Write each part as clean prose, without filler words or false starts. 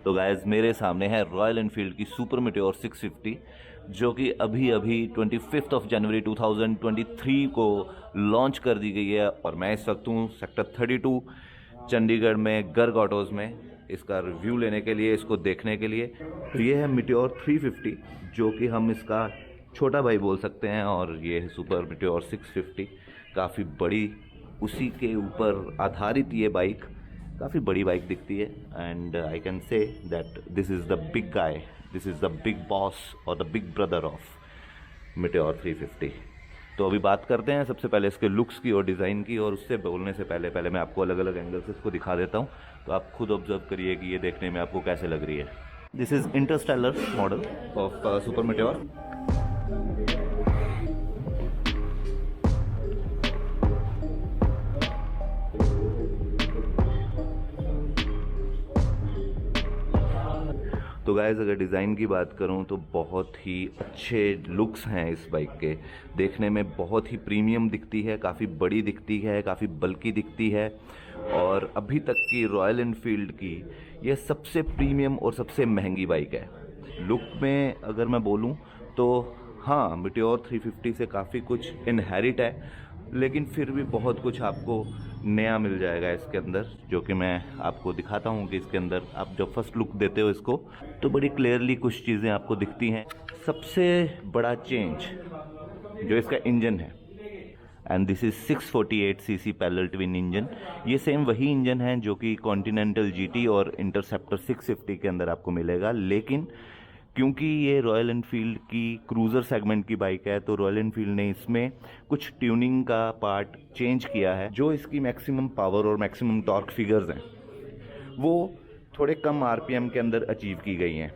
तो गाइस मेरे सामने है रॉयल एनफील्ड की सुपर मेटेओर 650 जो कि अभी अभी 25 ऑफ जनवरी 2023 को लॉन्च कर दी गई है। और मैं इस वक्त हूँ सेक्टर 32 चंडीगढ़ में गर्ग ऑटोज़ में इसका रिव्यू लेने के लिए, इसको देखने के लिए। तो ये है मेटेओर 350 जो कि हम इसका छोटा भाई बोल सकते हैं, और ये है सुपर मेटेओर 650 काफ़ी बड़ी, उसी के ऊपर आधारित ये बाइक काफ़ी बड़ी बाइक दिखती है। And I can say that this is the big guy, this is the big boss और the big brother of Meteor 350। तो अभी बात करते हैं सबसे पहले इसके लुक्स की और डिज़ाइन की, और उससे बोलने से पहले मैं आपको अलग अलग एंगल से इसको दिखा देता हूँ, तो आप खुद ऑब्जर्व करिए कि ये देखने में आपको कैसे लग रही है। This is Interstellar model of super Meteor. तो गाइज़ अगर डिज़ाइन की बात करूं तो बहुत ही अच्छे लुक्स हैं इस बाइक के, देखने में बहुत ही प्रीमियम दिखती है, काफ़ी बड़ी दिखती है, काफ़ी बल्की दिखती है। और अभी तक की रॉयल एनफील्ड की ये सबसे प्रीमियम और सबसे महंगी बाइक है। लुक में अगर मैं बोलूं तो हाँ, मेटेओर 350 से काफ़ी कुछ इनहेरिट है, लेकिन फिर भी बहुत कुछ आपको नया मिल जाएगा इसके अंदर, जो कि मैं आपको दिखाता हूँ कि इसके अंदर आप जब फर्स्ट लुक देते हो इसको तो बड़ी क्लियरली कुछ चीज़ें आपको दिखती हैं। सबसे बड़ा चेंज जो इसका इंजन है, and this is 648 CC parallel twin engine. ये सेम वही इंजन है जो कि कॉन्टिनेंटल जीटी और इंटरसेप्टर 650 के अंदर आपको मिलेगा, लेकिन क्योंकि ये रॉयल एनफील्ड की क्रूज़र सेगमेंट की बाइक है तो रॉयल एनफील्ड ने इसमें कुछ ट्यूनिंग का पार्ट चेंज किया है। जो इसकी मैक्सिमम पावर और मैक्सिमम टॉर्क फिगर्स हैं वो थोड़े कम आरपीएम के अंदर अचीव की गई हैं।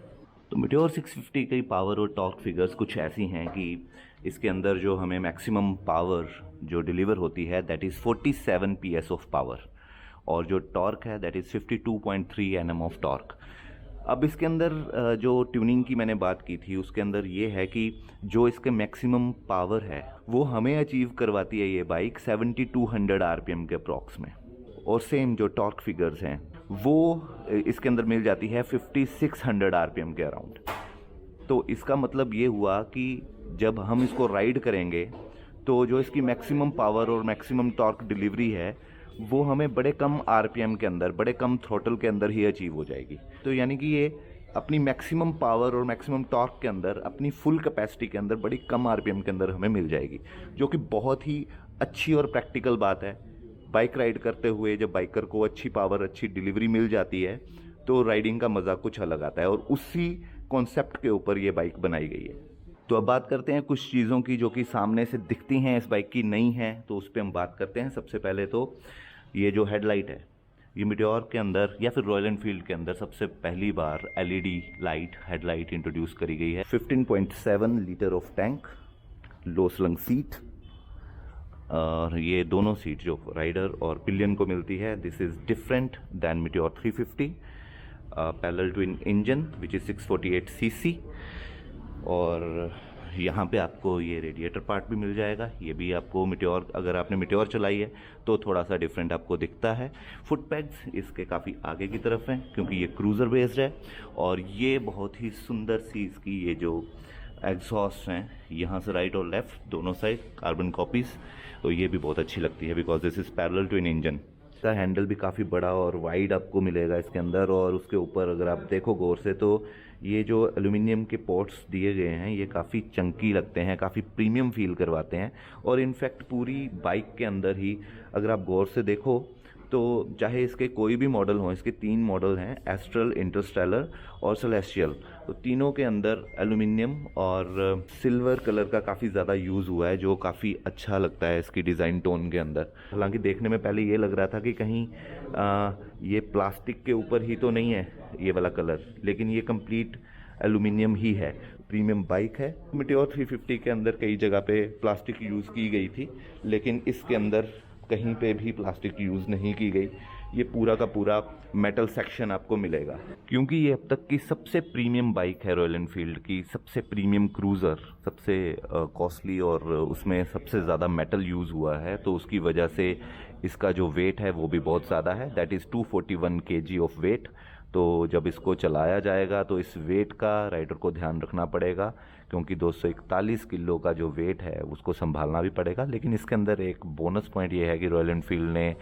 तो मेटेओर 650 की पावर और टॉर्क फिगर्स कुछ ऐसी हैं कि इसके अंदर जो हमें मैक्सिमम पावर जो डिलीवर होती है that is 47 PS of power, और जो टॉर्क है that is 52.3 Nm of torque. अब इसके अंदर जो ट्यूनिंग की मैंने बात की थी उसके अंदर ये है कि जो इसके मैक्सिमम पावर है वो हमें अचीव करवाती है ये बाइक 7200 आरपीएम के अप्रॉक्स में, और सेम जो टॉर्क फिगर्स हैं वो इसके अंदर मिल जाती है 5600 आरपीएम के अराउंड। तो इसका मतलब ये हुआ कि जब हम इसको राइड करेंगे तो जो इसकी मैक्सिमम पावर और मैक्सिमम टॉर्क डिलीवरी है वो हमें बड़े कम आरपीएम के अंदर, बड़े कम थ्रोटल के अंदर ही अचीव हो जाएगी। तो यानी कि ये अपनी मैक्सिमम पावर और मैक्सिमम टॉर्क के अंदर, अपनी फुल कैपेसिटी के अंदर बड़ी कम आरपीएम के अंदर हमें मिल जाएगी, जो कि बहुत ही अच्छी और प्रैक्टिकल बात है। बाइक राइड करते हुए जब बाइकर को अच्छी पावर, अच्छी डिलीवरी मिल जाती है तो राइडिंग का मज़ा कुछ अलग आता है, और उसी कॉन्सेप्ट के ऊपर ये बाइक बनाई गई है। तो अब बात करते हैं कुछ चीज़ों की जो कि सामने से दिखती हैं इस बाइक की, नहीं हैं, तो उस पर हम बात करते हैं। सबसे पहले तो ये जो हेडलाइट है, ये मेटेओर के अंदर या फिर रॉयल एनफील्ड के अंदर सबसे पहली बार एलईडी लाइट हेडलाइट इंट्रोड्यूस करी गई है। 15.7 litre of tank, low slung seat, और ये दोनों सीट जो राइडर और पिलियन को मिलती है this is different than Meteor 350। Parallel twin engine which is 648 CC, और यहाँ पे आपको ये रेडिएटर पार्ट भी मिल जाएगा। ये भी आपको मेटेओर, अगर आपने मेटेओर चलाई है तो थोड़ा सा डिफरेंट आपको दिखता है। फुट पैड्स इसके काफ़ी आगे की तरफ हैं क्योंकि ये क्रूज़र बेस्ड है, और ये बहुत ही सुंदर सी इसकी ये जो एग्जॉस्ट हैं यहाँ से राइट और लेफ़्ट दोनों साइड कार्बन कॉपीज़, तो ये भी बहुत अच्छी लगती है because this is parallel twin engine. इसका हैंडल भी काफ़ी बड़ा और वाइड आपको मिलेगा इसके अंदर, और उसके ऊपर अगर आप देखो गौर से तो ये जो एल्यूमिनियम के पोर्ट्स दिए गए हैं ये काफ़ी चंकी लगते हैं, काफ़ी प्रीमियम फील करवाते हैं। और इनफैक्ट पूरी बाइक के अंदर ही अगर आप गौर से देखो तो चाहे इसके कोई भी मॉडल हो, इसके 3 मॉडल हैं, एस्ट्रल, इंटरस्टेलर और सेलेस्टियल, तो तीनों के अंदर एल्यूमिनियम और सिल्वर कलर का काफ़ी ज़्यादा यूज़ हुआ है, जो काफ़ी अच्छा लगता है इसकी डिज़ाइन टोन के अंदर। हालांकि देखने में पहले ये लग रहा था कि कहीं ये प्लास्टिक के ऊपर ही तो नहीं है ये वाला कलर, लेकिन ये कंप्लीट एल्यूमिनियम ही है। प्रीमियम बाइक है। मेटेओर 350 के अंदर कई जगह पे प्लास्टिक यूज़ की गई थी, लेकिन इसके अंदर कहीं पे भी प्लास्टिक यूज़ नहीं की गई। ये पूरा का पूरा मेटल सेक्शन आपको मिलेगा, क्योंकि ये अब तक की सबसे प्रीमियम बाइक है रॉयल एनफील्ड की, सबसे प्रीमियम क्रूज़र, सबसे कॉस्टली, और उसमें सबसे ज़्यादा मेटल यूज़ हुआ है, तो उसकी वजह से इसका जो वेट है वो भी बहुत ज़्यादा है, that is 241 kg of weight, तो जब इसको चलाया जाएगा तो इस वेट का राइडर को ध्यान रखना पड़ेगा, क्योंकि 241 किलो का जो वेट है उसको संभालना भी पड़ेगा। लेकिन इसके अंदर एक बोनस पॉइंट ये है कि रॉयल एनफील्ड ने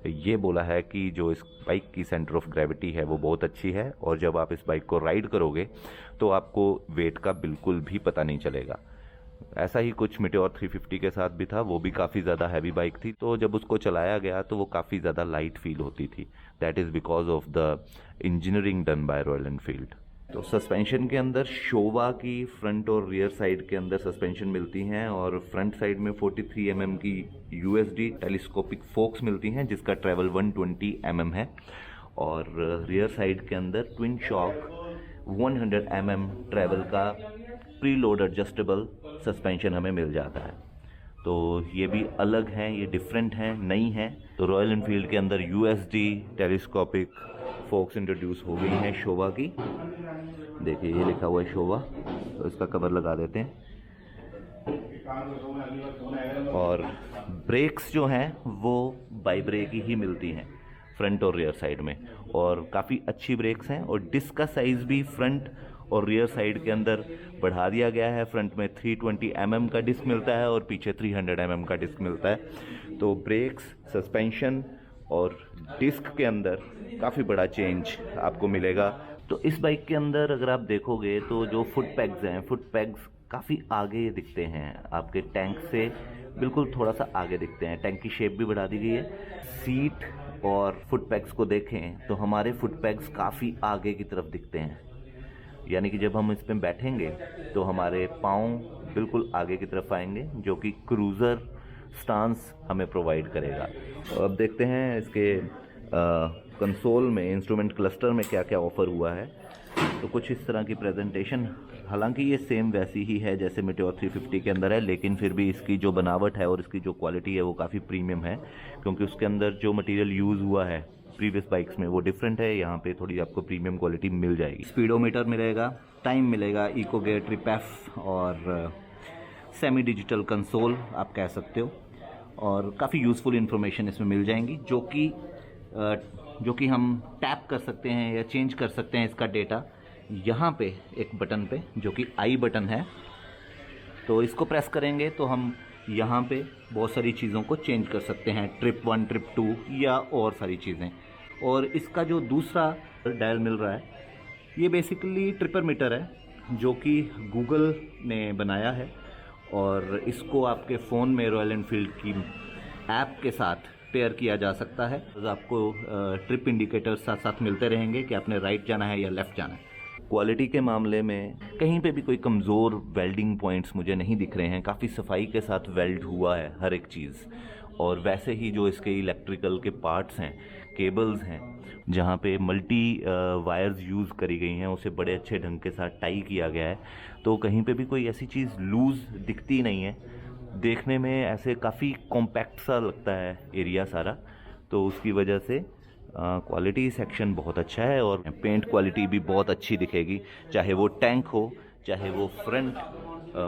ये बोला है कि जो इस बाइक की सेंटर ऑफ ग्रेविटी है वो बहुत अच्छी है, और जब आप इस बाइक को राइड करोगे तो आपको वेट का बिल्कुल भी पता नहीं चलेगा। ऐसा ही कुछ मीटियोर 350 के साथ भी था, वो भी काफ़ी ज़्यादा हैवी बाइक थी, तो जब उसको चलाया गया तो वो काफ़ी ज़्यादा लाइट फील होती थी। That is because of the engineering done by royal Enfield. तो सस्पेंशन के अंदर शोवा की फ्रंट और रियर साइड के अंदर सस्पेंशन मिलती हैं, और फ्रंट साइड में 43 mm की यूएसडी टेलीस्कोपिक फोक्स मिलती हैं जिसका ट्रैवल 120 mm है, और रियर साइड के अंदर ट्विन शॉक 100 mm ट्रैवल का प्री लोड एडजस्टेबल सस्पेंशन हमें मिल जाता है। तो ये भी अलग हैं, ये डिफरेंट हैं, नई हैं। तो रॉयल एनफील्ड के अंदर यूएसडी टेलीस्कोपिक फोक्स इंट्रोड्यूस हो गई हैं शोवा की। देखिए ये लिखा हुआ है शोवा, तो इसका कवर लगा देते हैं। और ब्रेक्स जो हैं वो बाई ब्रेक ही मिलती हैं फ्रंट और रियर साइड में, और काफ़ी अच्छी ब्रेक्स हैं। और डिस्क का साइज़ भी फ्रंट और रियर साइड के अंदर बढ़ा दिया गया है। फ्रंट में 320 mm का डिस्क मिलता है और पीछे 300 mm का डिस्क मिलता है। तो ब्रेक्स, सस्पेंशन और डिस्क के अंदर काफ़ी बड़ा चेंज आपको मिलेगा। तो इस बाइक के अंदर अगर आप देखोगे तो जो फुट पैग्स हैं, फुट पैग्स काफ़ी आगे दिखते हैं, आपके टैंक से बिल्कुल थोड़ा सा आगे दिखते हैं। टैंक की शेप भी बढ़ा दी गई है। सीट और फुट पैग्स को देखें तो हमारे फुट पैग्स काफ़ी आगे की तरफ दिखते हैं, यानी कि जब हम इस पर बैठेंगे तो हमारे पाँव बिल्कुल आगे की तरफ आएंगे, जो कि क्रूज़र स्टांस हमें प्रोवाइड करेगा। अब देखते हैं इसके कंसोल में, इंस्ट्रूमेंट क्लस्टर में क्या क्या ऑफ़र हुआ है। तो कुछ इस तरह की प्रेजेंटेशन, हालांकि ये सेम वैसी ही है जैसे मीटियोर 350 के अंदर है, लेकिन फिर भी इसकी जो बनावट है और इसकी जो क्वालिटी है वो काफ़ी प्रीमियम है, क्योंकि उसके अंदर जो मटेरियल यूज़ हुआ है प्रीवियस बाइक्स में वो डिफरेंट है। यहाँ पे थोड़ी आपको प्रीमियम क्वालिटी मिल जाएगी। स्पीडोमीटर मिलेगा, टाइम मिलेगा, इको गेयर, ट्रिप एफ और सेमी डिजिटल कंसोल आप कह सकते हो, और काफ़ी यूज़फुल इन्फॉर्मेशन इसमें मिल जाएंगी, जो कि हम टैप कर सकते हैं या चेंज कर सकते हैं इसका डेटा यहाँ पे एक बटन पे, जो कि आई बटन है। तो इसको प्रेस करेंगे तो हम यहाँ पे बहुत सारी चीज़ों को चेंज कर सकते हैं, ट्रिप 1, ट्रिप 2 या और सारी चीज़ें। और इसका जो दूसरा डायल मिल रहा है ये बेसिकली ट्रिपर मीटर है, जो कि गूगल ने बनाया है, और इसको आपके फ़ोन में रॉयल एनफील्ड की ऐप के साथ पेयर किया जा सकता है। तो आपको ट्रिप इंडिकेटर साथ साथ मिलते रहेंगे कि आपने राइट जाना है या लेफ़्ट जाना है। क्वालिटी के मामले में कहीं पे भी कोई कमज़ोर वेल्डिंग पॉइंट्स मुझे नहीं दिख रहे हैं, काफ़ी सफाई के साथ वेल्ड हुआ है हर एक चीज़। और वैसे ही जो इसके इलेक्ट्रिकल के पार्ट्स हैं, केबल्स हैं, जहाँ पे मल्टी वायर्स यूज़ करी गई हैं, उसे बड़े अच्छे ढंग के साथ टाई किया गया है। तो कहीं पे भी कोई ऐसी चीज़ लूज़ दिखती नहीं है, देखने में ऐसे काफ़ी कॉम्पैक्ट सा लगता है एरिया सारा। तो उसकी वजह से क्वालिटी सेक्शन बहुत अच्छा है, और पेंट क्वालिटी भी बहुत अच्छी दिखेगी, चाहे वो टैंक हो, चाहे वो फ्रंट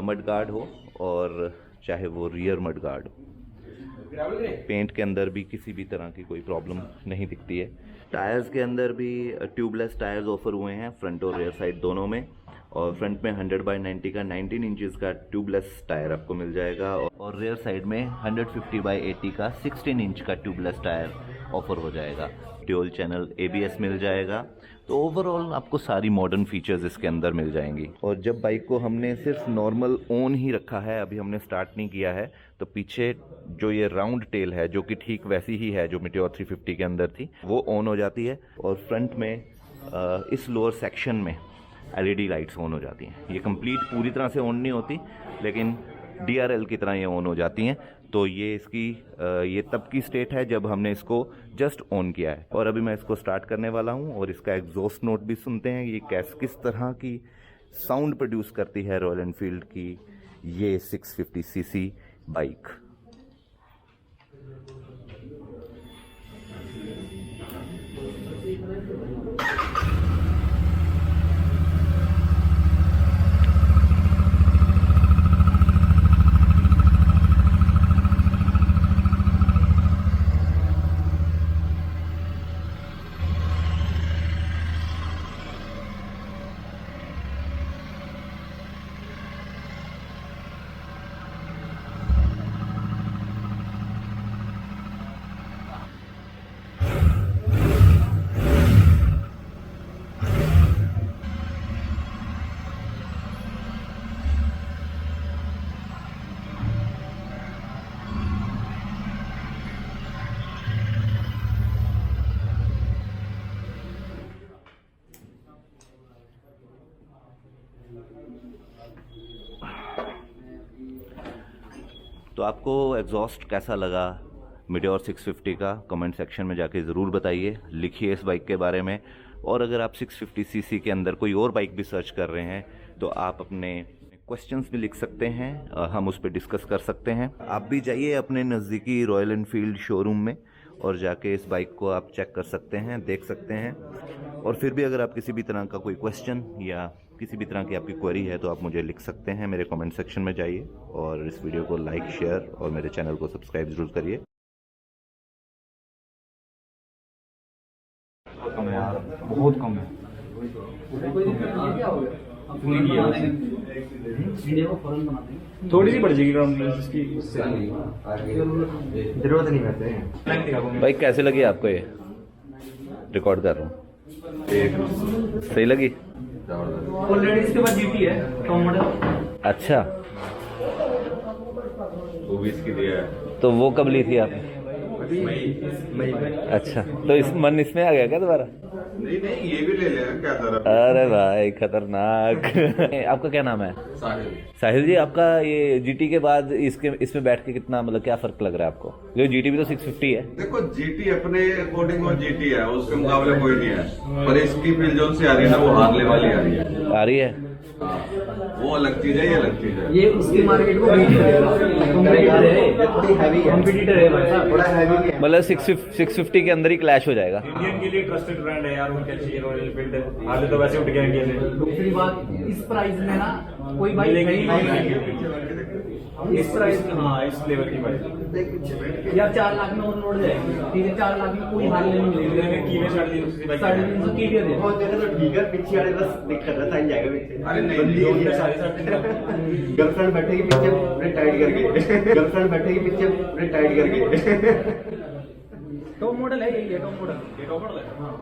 मडगार्ड हो, और चाहे वो रियर मडगार्ड हो। पेंट के अंदर भी किसी भी तरह की कोई प्रॉब्लम नहीं दिखती है। टायर्स के अंदर भी ट्यूबलेस टायर्स ऑफर हुए हैं फ्रंट और रियर साइड दोनों में, और फ्रंट में 100/90 का 19 इंचेस का ट्यूबलेस टायर आपको मिल जाएगा, और रियर साइड में 150/80 का 16 इंच का ट्यूबलेस टायर ऑफर हो जाएगा। ड्यूल चैनल ABS मिल जाएगा। तो ओवरऑल आपको सारी मॉडर्न फीचर्स इसके अंदर मिल जाएंगी। और जब बाइक को हमने सिर्फ नॉर्मल ऑन ही रखा है, अभी हमने स्टार्ट नहीं किया है, तो पीछे जो ये राउंड टेल है, जो कि ठीक वैसी ही है जो मीटियोर 350 के अंदर थी, वो ऑन हो जाती है। और फ्रंट में इस लोअर सेक्शन में LED लाइट्स ऑन हो जाती हैं। ये कंप्लीट पूरी तरह से ऑन नहीं होती, लेकिन DRL की तरह ये ऑन हो जाती हैं। तो ये इसकी ये तब की स्टेट है जब हमने इसको जस्ट ऑन किया है। और अभी मैं इसको स्टार्ट करने वाला हूँ, और इसका एग्जॉस्ट नोट भी सुनते हैं ये किस तरह की साउंड प्रोड्यूस करती है रॉयल एनफील्ड की ये 650cc बाइक। तो आपको एग्जॉस्ट कैसा लगा मीटियोर 650 का कमेंट सेक्शन में जाके ज़रूर बताइए, लिखिए इस बाइक के बारे में। और अगर आप 650 सीसी के अंदर कोई और बाइक भी सर्च कर रहे हैं तो आप अपने क्वेश्चंस भी लिख सकते हैं, हम उस पर डिस्कस कर सकते हैं। आप भी जाइए अपने नज़दीकी रॉयल एनफील्ड शोरूम में और जाके इस बाइक को आप चेक कर सकते हैं, देख सकते हैं। और फिर भी अगर आप किसी भी तरह का कोई क्वेश्चन या किसी भी तरह की आपकी क्वेरी है तो आप मुझे लिख सकते हैं, मेरे कमेंट सेक्शन में जाइए और इस वीडियो को लाइक, शेयर और मेरे चैनल को सब्सक्राइब ज़रूर करिए। कम है यार, बहुत कम है। थोड़ी सी पड़ जाएगी ग्राउंड में इसकी, जरूरत नहीं करते। बाइक कैसे लगी आपको? ये रिकॉर्ड कर रहा हूँ। सही लगी? ऑलरेडी इसके बाद जीटी है टॉप मॉडल। अच्छा, वो भी इसकी दिया है। तो वो कब ली थी आपने? मई में। अच्छा, तो इस मन इसमें आ गया क्या दोबारा? नहीं नहीं, ये भी ले लेना, क्या तरफ। अरे भाई खतरनाक। आपका क्या नाम है? साहिल। साहिल जी, आपका ये जीटी के बाद इसमें बैठ के कितना, मतलब क्या फर्क लग रहा है आपको? जो जीटी भी तो 650 है। देखो जीटी अपने अकॉर्डिंग वो जीटी है, उसके मुकाबले कोई नहीं है, पर इसकी फील जो से आ रही है ना वो हारने वाली आ रही है। आ रही है? हाँ, वो अलग चीज है, ये अलग चीज है। ये उसकी मार्केट को कॉम्पिटिटर है भाई साहब, थोड़ा हैवी है। मतलब 650 के अंदर ही क्लैश हो जाएगा। इंडियन के लिए ट्रस्टेड ब्रांड है यार, उनके चाहिए रॉयल एनफील्ड। आगे तो वैसे उठ गए इंडिया से। दूसरी बात, इस प्राइस में ना कोई बाइक नहीं, इस प्राइस में, हाँ इस लेवल की बाइक यार 4 लाख में ऑन रोड जाएगी, 3-4 लाख में कोई हाल नहीं मिलेगी। कीमत 350 बाइक 350 की दे दे। बहुत जगह तो ठीक है, पीछे वाले बस दिक्कत है, सही जाएगा पीछे। अरे नहीं, बंदी जोन है। पे 3.5 गर्लफ्रेंड बैठेगी पीछे पूरे टाइट करके। गर्लफ्रेंड बैठेगी पीछे पूरे टाइट करके। टॉप मॉडल है, यही है टॉप मॉडल। ये टॉप मॉडल है। हाँ।